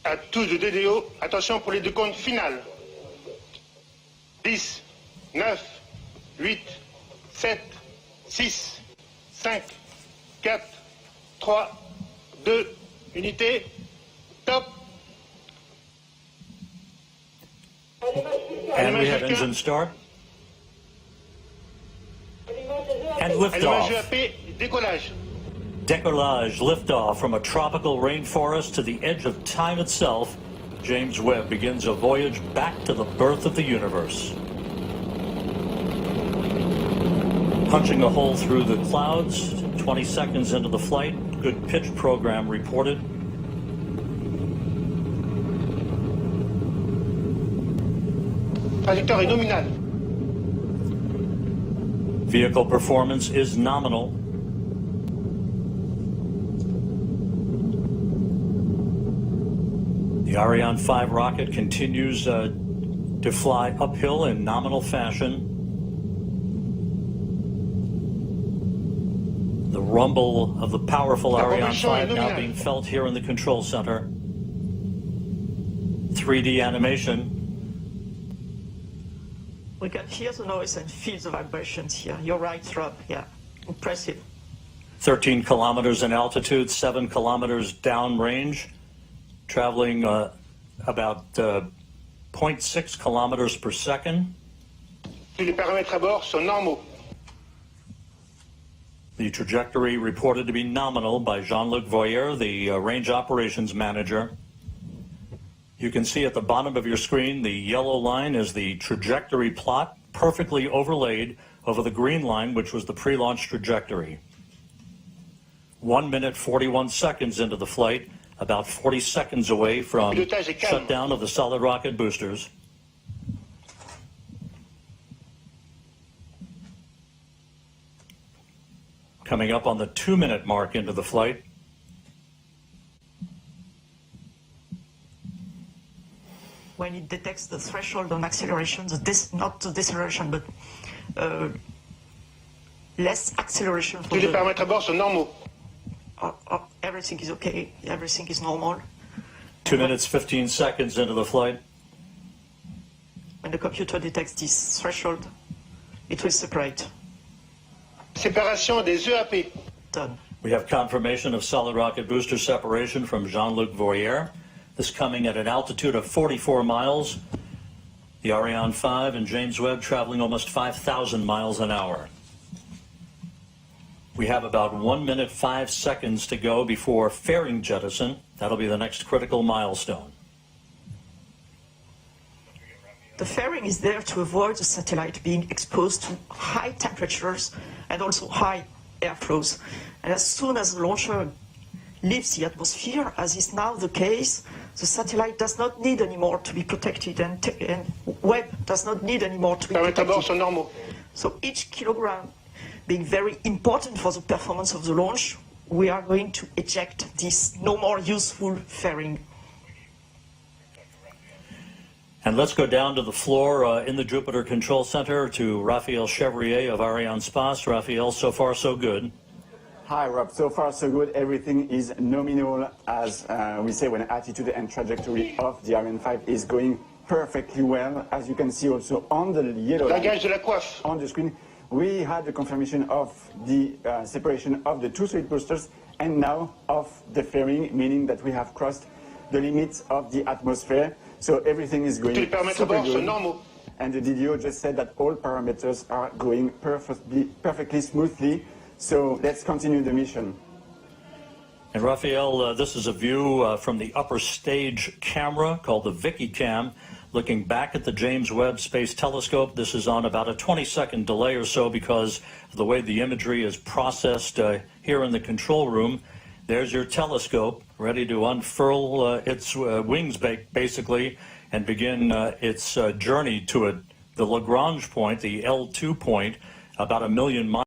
À tous de DDO, attention pour les deux comptes finales. 10, 9, 8, 7, 6, 5, 4, 3, 2, unité, top. And we have engine start. And liftoff. Décollage. Decollage, liftoff from a tropical rainforest to the edge of time itself. James Webb begins a voyage back to the birth of the universe. Punching a hole through the clouds, 20 seconds into the flight. Good pitch program reported. Trajectoire est nominale. Vehicle performance is nominal. The Ariane 5 rocket continues to fly uphill in nominal fashion. The rumble of the powerful Ariane 5 now being felt here in the control center. 3D animation. We can hear the noise and feel the vibrations here. You're right, Rob. Yeah, impressive. 13 kilometers in altitude, 7 kilometers downrange, traveling about 0.6 kilometers per second. Les paramètres à bord sont normaux. The trajectory reported to be nominal by Jean-Luc Voyer, the range operations manager. You can see at the bottom of your screen, the yellow line is the trajectory plot, perfectly overlaid over the green line, which was the pre-launch trajectory. 1 minute, 41 seconds into the flight, about 40 seconds away from shutdown of the solid rocket boosters. Coming up on the 2-minute mark into the flight. When it detects the threshold on acceleration, not the deceleration, but less acceleration. Tous les paramètres à bord sont normaux. Everything is okay. Everything is normal. 2 minutes, 15 seconds into the flight. When the computer detects this threshold, it will separate. Séparation des EAP. Done. We have confirmation of solid rocket booster separation from Jean-Luc Voyer. This coming at an altitude of 44 miles. The Ariane 5 and James Webb traveling almost 5,000 miles an hour. We have about 1 minute, 5 seconds to go before fairing jettison. That'll be the next critical milestone. The fairing is there to avoid the satellite being exposed to high temperatures and also high airflows. And as soon as the launcher leaves the atmosphere, as is now the case, the satellite does not need anymore to be protected, and Webb does not need anymore to be protected. So each kilogram being very important for the performance of the launch, we are going to eject this no more useful fairing. And let's go down to the floor in the Jupiter Control Center to Raphael Chevrier of Arianespace. Raphael, so far so good. Hi, Rob. So far, so good. Everything is nominal, as we say, when attitude and trajectory of the Ariane 5 is going perfectly well. As you can see also on the yellow line on the screen, we had the confirmation of the separation of the two solid boosters and now of the fairing, meaning that we have crossed the limits of the atmosphere. So everything is going super good. And the DDO just said that all parameters are going perfectly smoothly. So let's continue the mission. And Raphael, this is a view from the upper stage camera called the Vicky Cam, looking back at the James Webb Space Telescope. This is on about a 20-second delay or so because of the way the imagery is processed here in the control room. There's your telescope ready to unfurl its wings basically and begin its journey to the Lagrange point, the L2 point, about 1 million miles.